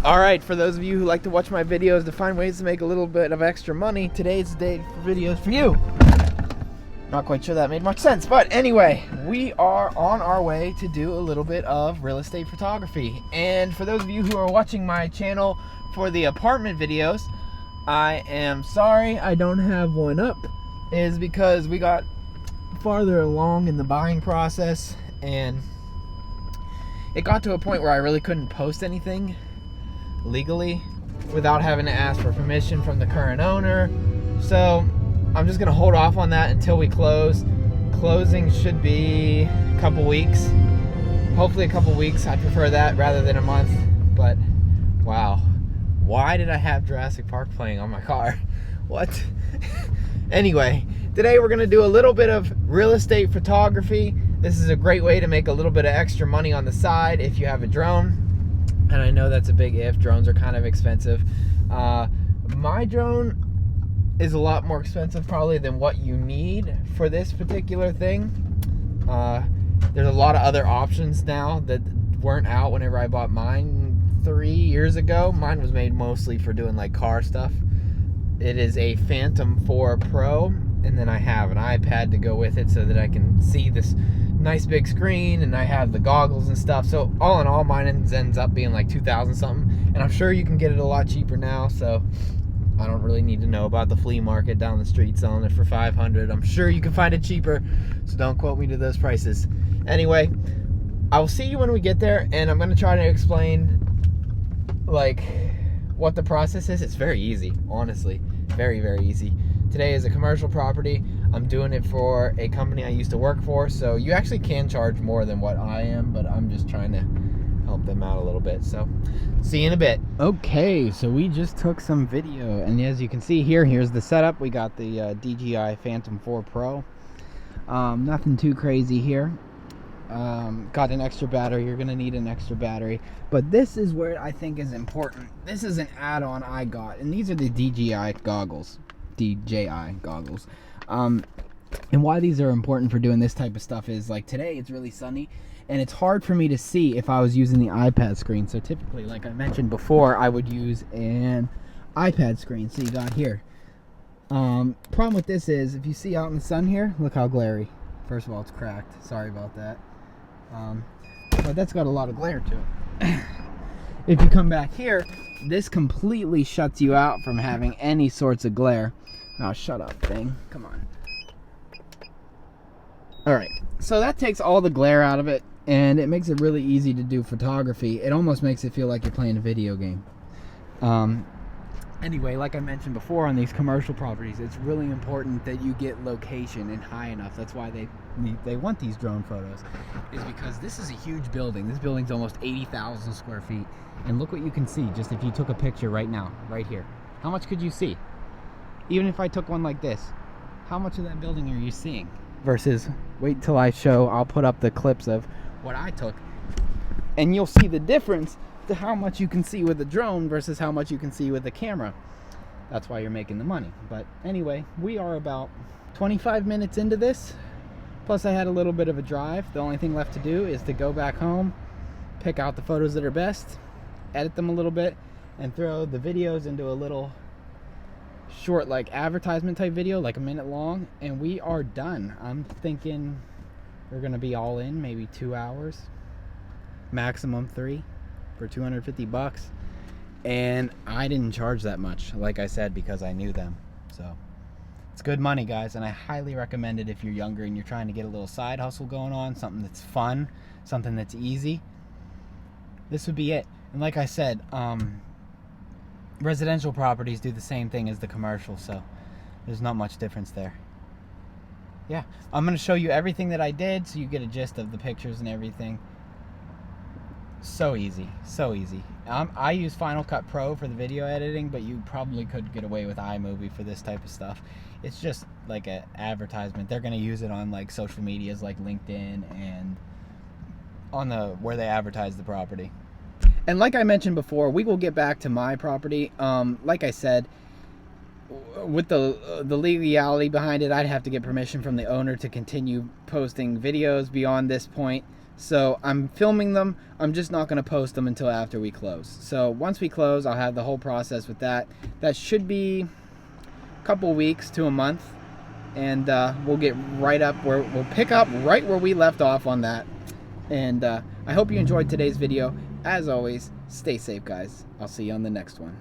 Alright, for those of you who like to watch my videos to find ways to make a little bit of extra money, today's the day for videos for you. Not quite sure that made much sense, but anyway, we are on our way to do a little bit of real estate photography. And for those of you who are watching my channel for the apartment videos, I am sorry I don't have one up. It is because we got farther along in the buying process and it got to a point where I really couldn't post anything legally without having to ask for permission from the current owner. So I'm just gonna hold off on that until we close. Closing should be a couple weeks. Hopefully a couple weeks. I prefer that rather than a month. But wow, why did I have Jurassic Park playing on my car? What? Anyway, today we're gonna do a little bit of real estate photography. This is a great way to make a little bit of extra money on the side if you have a drone. And I know that's a big if. Drones are kind of expensive. My drone is a lot more expensive probably than what you need for this particular thing. There's a lot of other options now that weren't out whenever I bought mine 3 years ago. Mine was made mostly for doing like car stuff. It is a Phantom 4 Pro, and then I have an iPad to go with it so that I can see this nice big screen, and I have the goggles and stuff. So all in all, mine ends up being like 2,000 something, and I'm sure you can get it a lot cheaper now. So I don't really need to know about the flea market down the street selling it for 500. I'm sure you can find it cheaper, so don't quote me to those prices. Anyway, I will see you when we get there, and I'm going to try to explain like what the process is. It's very easy, honestly, very easy. Today is a commercial property. I'm doing it for a company I used to work for, so you actually can charge more than what I am, but I'm just trying to help them out a little bit. So see you in a bit. Okay, so we just took some video, and as you can see here, here's the setup. We got the DJI Phantom 4 Pro. Nothing too crazy here. Got an extra battery. You're gonna need an extra battery, but this is where I think is important. This is an add-on I got, and these are the DJI goggles. And why these are important for doing this type of stuff is like today it's really sunny and it's hard for me to see if I was using the iPad screen. So typically, like I mentioned before, I would use an iPad screen. So you got here. Problem with this is if you see out in the sun here, look how glary. First of all, it's cracked. Sorry about that. But that's got a lot of glare to it. If you come back here, this completely shuts you out from having any sorts of glare. Oh, shut up, thing. Come on. Alright, so that takes all the glare out of it, and it makes it really easy to do photography. It almost makes it feel like you're playing a video game. Anyway, like I mentioned before, on these commercial properties, it's really important that you get location and high enough. That's why they want these drone photos, is because this is a huge building. This building's almost 80,000 square feet. And look what you can see just if you took a picture right now, right here. How much could you see? Even if I took one like this, how much of that building are you seeing? Versus, wait till I'll put up the clips of what I took, and you'll see the difference to how much you can see with a drone versus how much you can see with a camera. That's why you're making the money. But anyway, we are about 25 minutes into this. Plus I had a little bit of a drive. The only thing left to do is to go back home, pick out the photos that are best, edit them a little bit, and throw the videos into a little short like advertisement type video, like a minute long, and we are done. I'm thinking we're gonna be all in maybe 2 hours, maximum 3, for 250 bucks. And I didn't charge that much, like I said, because I knew them. So it's good money, guys, and I highly recommend it if you're younger and you're trying to get a little side hustle going on, something that's fun, something that's easy. This would be it. And like I said, residential properties do the same thing as the commercial, so there's not much difference there. Yeah, I'm going to show you everything that I did so you get a gist of the pictures and everything. So easy, so easy. I use Final Cut Pro for the video editing, but you probably could get away with iMovie for this type of stuff. It's just like an advertisement. They're going to use it on like social medias like LinkedIn and on where they advertise the property. And like I mentioned before, we will get back to my property. Like I said, with the legality behind it, I'd have to get permission from the owner to continue posting videos beyond this point. So I'm filming them. I'm just not going to post them until after we close. So once we close, I'll have the whole process with that. That should be a couple weeks to a month. And we'll get right up where we'll pick up right where we left off on that. And I hope you enjoyed today's video. As always, stay safe, guys. I'll see you on the next one.